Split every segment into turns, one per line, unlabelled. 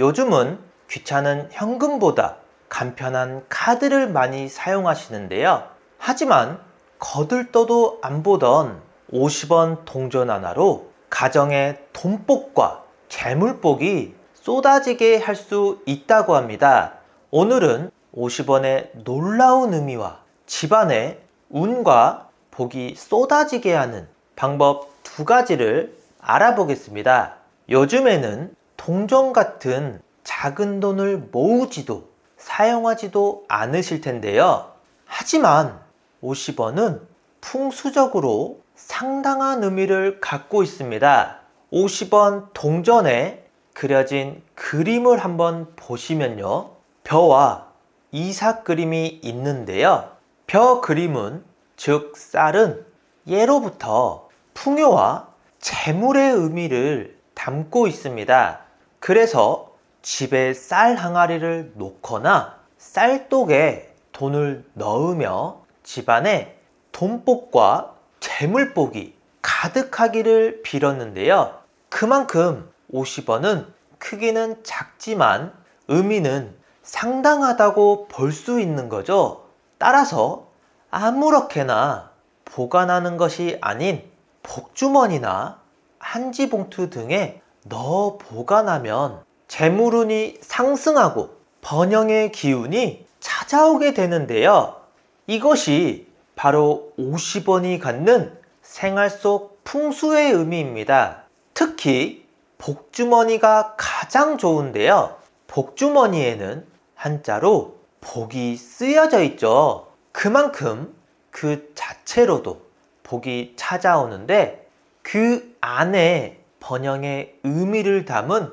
요즘은 귀찮은 현금보다 간편한 카드를 많이 사용하시는데요. 하지만 거들떠도 안 보던 50원 동전 하나로 가정의 돈복과 재물복이 쏟아지게 할 수 있다고 합니다. 오늘은 50원의 놀라운 의미와 집안의 운과 복이 쏟아지게 하는 방법 두 가지를 알아보겠습니다. 요즘에는 동전 같은 작은 돈을 모으지도 사용하지도 않으실 텐데요. 하지만 50원은 풍수적으로 상당한 의미를 갖고 있습니다. 50원 동전에 그려진 그림을 한번 보시면요. 벼와 이삭 그림이 있는데요. 벼 그림은 즉 쌀은 예로부터 풍요와 재물의 의미를 담고 있습니다. 그래서 집에 쌀 항아리를 놓거나 쌀독에 돈을 넣으며 집안에 돈복과 재물복이 가득하기를 빌었는데요. 그만큼 50원은 크기는 작지만 의미는 상당하다고 볼 수 있는 거죠. 따라서 아무렇게나 보관하는 것이 아닌 복주머니나 한지봉투 등에 넣어 보관하면 재물운이 상승하고 번영의 기운이 찾아오게 되는데요. 이것이 바로 50원이 갖는 생활 속 풍수의 의미입니다. 특히 복주머니가 가장 좋은데요. 복주머니에는 한자로 복이 쓰여져 있죠. 그만큼 그 자체로도 복이 찾아오는데 그 안에 번영의 의미를 담은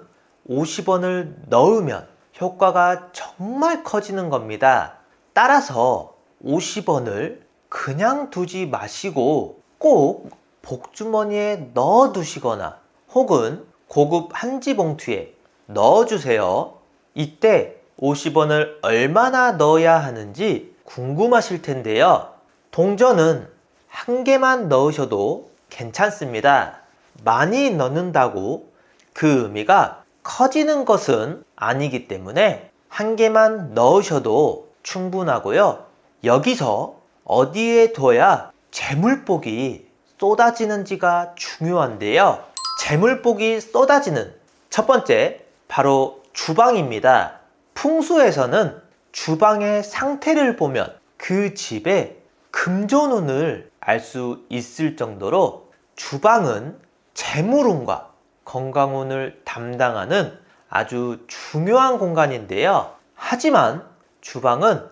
50원을 넣으면 효과가 정말 커지는 겁니다. 따라서 50원을 그냥 두지 마시고 꼭 복주머니에 넣어 두시거나 혹은 고급 한지봉투에 넣어 주세요. 이때 50원을 얼마나 넣어야 하는지 궁금하실 텐데요. 동전은 한 개만 넣으셔도 괜찮습니다. 많이 넣는다고 그 의미가 커지는 것은 아니기 때문에 한 개만 넣으셔도 충분하고요. 여기서 어디에 둬야 재물복이 쏟아지는지가 중요한데요. 재물복이 쏟아지는 첫 번째, 바로 주방입니다. 풍수에서는 주방의 상태를 보면 그 집의 금전운을 알 수 있을 정도로 주방은 재물운과 건강운을 담당하는 아주 중요한 공간인데요. 하지만 주방은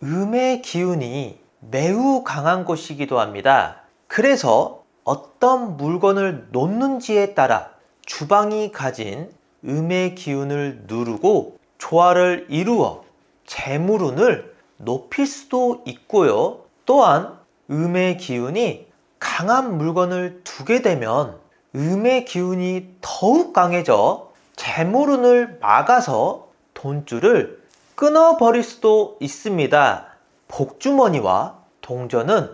음의 기운이 매우 강한 곳이기도 합니다. 그래서 어떤 물건을 놓는지에 따라 주방이 가진 음의 기운을 누르고 조화를 이루어 재물운을 높일 수도 있고요. 또한 음의 기운이 강한 물건을 두게 되면 음의 기운이 더욱 강해져 재물운을 막아서 돈줄을 끊어버릴 수도 있습니다. 복주머니와 동전은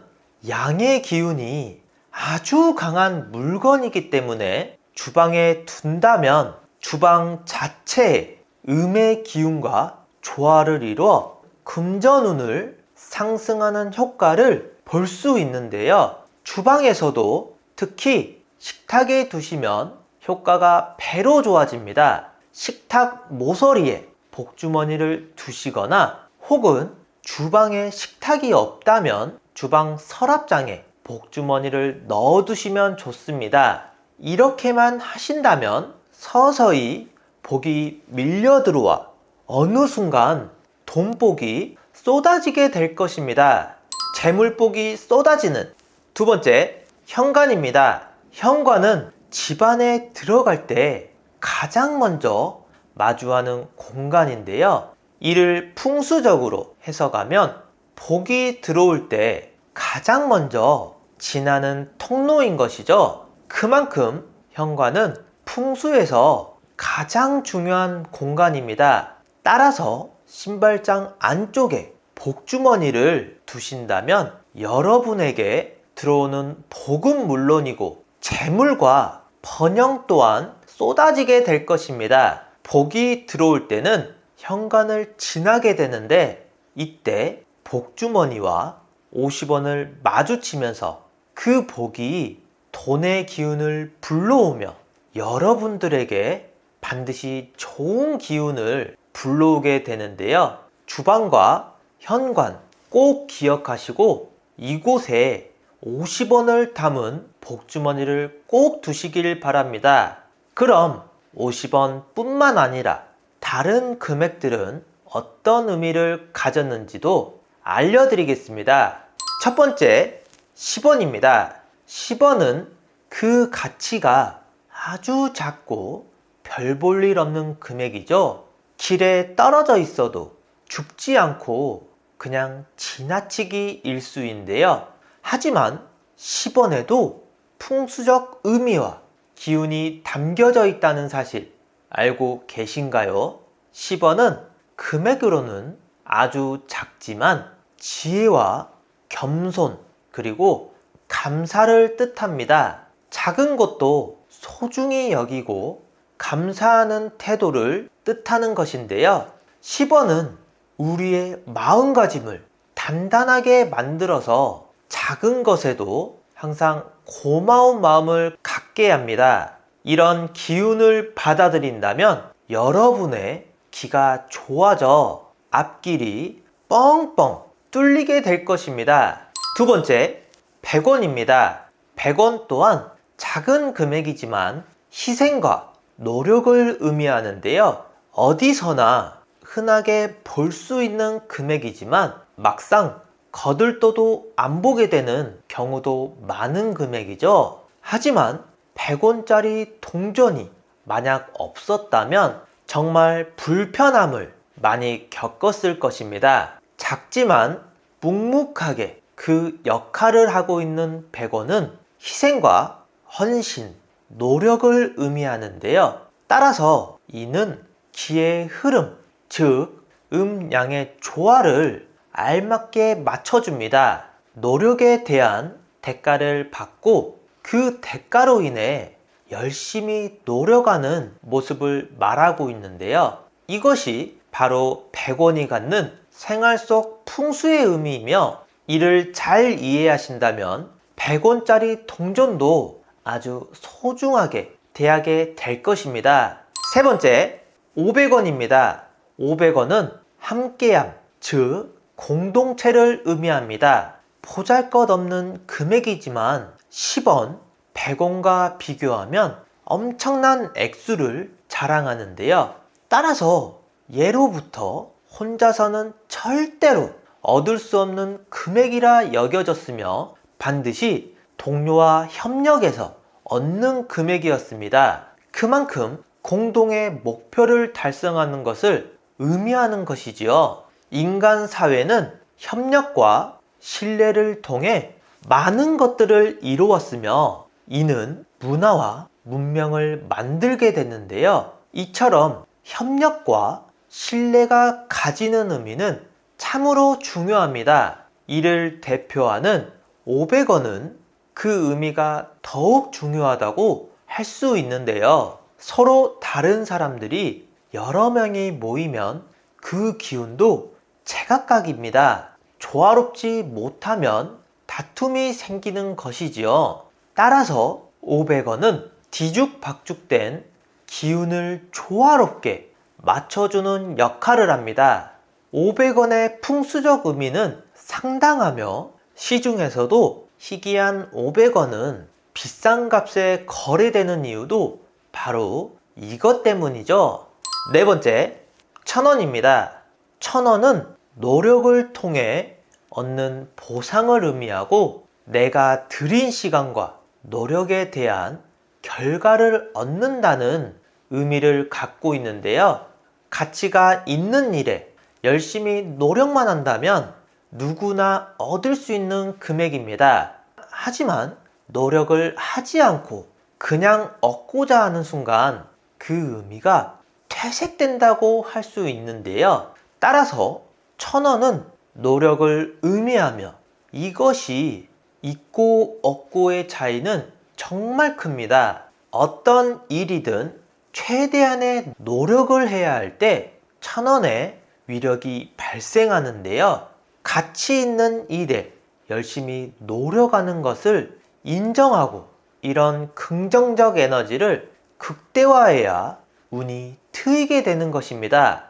양의 기운이 아주 강한 물건이기 때문에 주방에 둔다면 주방 자체에 음의 기운과 조화를 이루어 금전운을 상승하는 효과를 볼 수 있는데요. 주방에서도 특히 식탁에 두시면 효과가 배로 좋아집니다. 식탁 모서리에 복주머니를 두시거나 혹은 주방에 식탁이 없다면 주방 서랍장에 복주머니를 넣어 두시면 좋습니다. 이렇게만 하신다면 서서히 복이 밀려 들어와 어느 순간 돈복이 쏟아지게 될 것입니다. 재물복이 쏟아지는 두 번째, 현관입니다. 현관은 집안에 들어갈 때 가장 먼저 마주하는 공간인데요. 이를 풍수적으로 해석하면 복이 들어올 때 가장 먼저 지나는 통로인 것이죠. 그만큼 현관은 풍수에서 가장 중요한 공간입니다. 따라서 신발장 안쪽에 복주머니를 두신다면 여러분에게 들어오는 복은 물론이고 재물과 번영 또한 쏟아지게 될 것입니다. 복이 들어올 때는 현관을 지나게 되는데 이때 복주머니와 50원을 마주치면서 그 복이 돈의 기운을 불러오며 여러분들에게 반드시 좋은 기운을 불러오게 되는데요. 주방과 현관 꼭 기억하시고 이곳에 50원을 담은 복주머니를 꼭 두시길 바랍니다. 그럼 50원 뿐만 아니라 다른 금액들은 어떤 의미를 가졌는지도 알려드리겠습니다. 첫 번째, 10원입니다. 10원은 그 가치가 아주 작고 별 볼 일 없는 금액이죠. 길에 떨어져 있어도 죽지 않고 그냥 지나치기 일수인데요. 하지만 10원에도 풍수적 의미와 기운이 담겨져 있다는 사실 알고 계신가요? 10원은 금액으로는 아주 작지만 지혜와 겸손 그리고 감사를 뜻합니다. 작은 것도 소중히 여기고 감사하는 태도를 뜻하는 것인데요. 10원은 우리의 마음가짐을 단단하게 만들어서 작은 것에도 항상 고마운 마음을 갖게 합니다. 이런 기운을 받아들인다면 여러분의 기가 좋아져 앞길이 뻥뻥 뚫리게 될 것입니다. 두 번째, 100원입니다. 100원 또한 작은 금액이지만 희생과 노력을 의미하는데요. 어디서나 흔하게 볼 수 있는 금액이지만 막상 거들떠도 안 보게 되는 경우도 많은 금액이죠. 하지만 100원짜리 동전이 만약 없었다면 정말 불편함을 많이 겪었을 것입니다. 작지만 묵묵하게 그 역할을 하고 있는 100원은 희생과 헌신, 노력을 의미하는데요. 따라서 이는 기의 흐름, 즉 음양의 조화를 알맞게 맞춰줍니다. 노력에 대한 대가를 받고 그 대가로 인해 열심히 노력하는 모습을 말하고 있는데요. 이것이 바로 100원이 갖는 생활 속 풍수의 의미이며 이를 잘 이해하신다면 100원짜리 동전도 아주 소중하게 대하게 될 것입니다. 세 번째, 500원입니다. 500원은 함께함, 즉 공동체를 의미합니다. 보잘것없는 금액이지만 10원, 100원과 비교하면 엄청난 액수를 자랑하는데요. 따라서 예로부터 혼자서는 절대로 얻을 수 없는 금액이라 여겨졌으며 반드시 동료와 협력해서 얻는 금액이었습니다. 그만큼 공동의 목표를 달성하는 것을 의미하는 것이지요. 인간 사회는 협력과 신뢰를 통해 많은 것들을 이루었으며 이는 문화와 문명을 만들게 됐는데요. 이처럼 협력과 신뢰가 가지는 의미는 참으로 중요합니다. 이를 대표하는 500원은 그 의미가 더욱 중요하다고 할 수 있는데요. 서로 다른 사람들이 여러 명이 모이면 그 기운도 제각각입니다. 조화롭지 못하면 다툼이 생기는 것이지요. 따라서 500원은 뒤죽박죽된 기운을 조화롭게 맞춰주는 역할을 합니다. 500원의 풍수적 의미는 상당하며 시중에서도 희귀한 500원은 비싼 값에 거래되는 이유도 바로 이것 때문이죠. 네 번째, 1000원입니다. 1000원은 노력을 통해 얻는 보상을 의미하고 내가 들인 시간과 노력에 대한 결과를 얻는다는 의미를 갖고 있는데요. 가치가 있는 일에 열심히 노력만 한다면 누구나 얻을 수 있는 금액입니다. 하지만 노력을 하지 않고 그냥 얻고자 하는 순간 그 의미가 퇴색된다고 할 수 있는데요. 따라서 1000원은 노력을 의미하며 이것이 있고 없고의 차이는 정말 큽니다. 어떤 일이든 최대한의 노력을 해야 할 때 1000원의 위력이 발생하는데요. 가치 있는 일에 열심히 노력하는 것을 인정하고 이런 긍정적 에너지를 극대화해야 운이 트이게 되는 것입니다.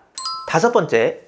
다섯 번째,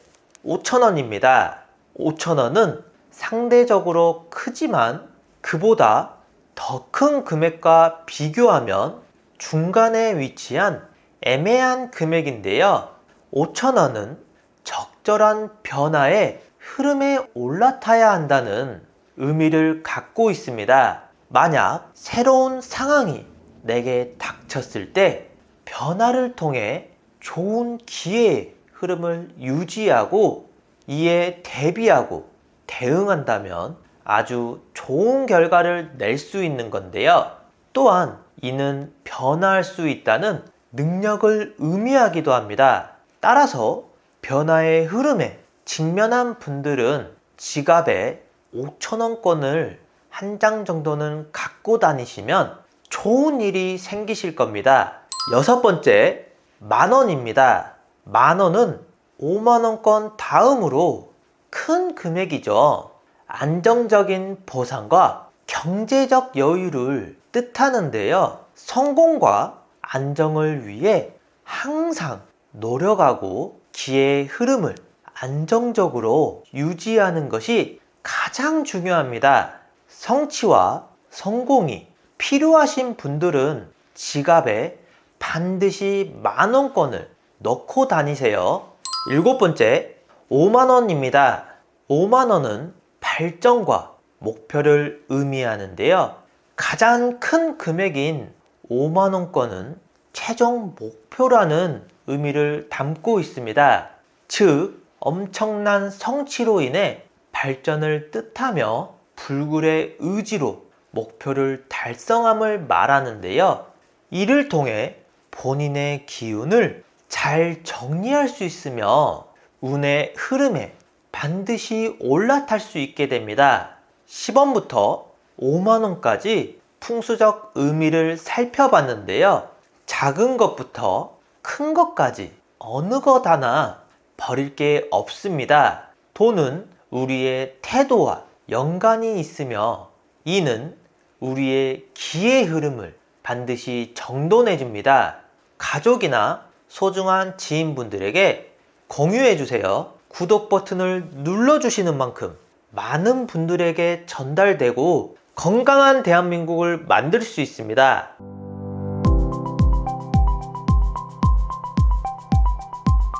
5,000원입니다. 5,000원은 상대적으로 크지만 그보다 더 큰 금액과 비교하면 중간에 위치한 애매한 금액인데요. 5,000원은 적절한 변화의 흐름에 올라타야 한다는 의미를 갖고 있습니다. 만약 새로운 상황이 내게 닥쳤을 때 변화를 통해 좋은 기회의 흐름을 유지하고 이에 대비하고 대응한다면 아주 좋은 결과를 낼 수 있는 건데요. 또한 이는 변화할 수 있다는 능력을 의미하기도 합니다. 따라서 변화의 흐름에 직면한 분들은 지갑에 5,000원권을 한 장 정도는 갖고 다니시면 좋은 일이 생기실 겁니다. 여섯 번째, 10,000원입니다. 10,000원은 50,000원권 다음으로 큰 금액이죠. 안정적인 보상과 경제적 여유를 뜻하는데요. 성공과 안정을 위해 항상 노력하고 기회의 흐름을 안정적으로 유지하는 것이 가장 중요합니다. 성취와 성공이 필요하신 분들은 지갑에 반드시 10,000원권을 넣고 다니세요. 일곱 번째, 50,000원입니다. 50,000원은 발전과 목표를 의미하는데요. 가장 큰 금액인 50,000원권은 최종 목표라는 의미를 담고 있습니다. 즉, 엄청난 성취로 인해 발전을 뜻하며 불굴의 의지로 목표를 달성함을 말하는데요. 이를 통해 본인의 기운을 잘 정리할 수 있으며 운의 흐름에 반드시 올라탈 수 있게 됩니다. 10원부터 50,000원까지 풍수적 의미를 살펴봤는데요. 작은 것부터 큰 것까지 어느 것 하나 버릴 게 없습니다. 돈은 우리의 태도와 연관이 있으며 이는 우리의 기의 흐름을 반드시 정돈해 줍니다. 가족이나 소중한 지인분들에게 공유해 주세요. 구독 버튼을 눌러주시는 만큼 많은 분들에게 전달되고 건강한 대한민국을 만들 수 있습니다.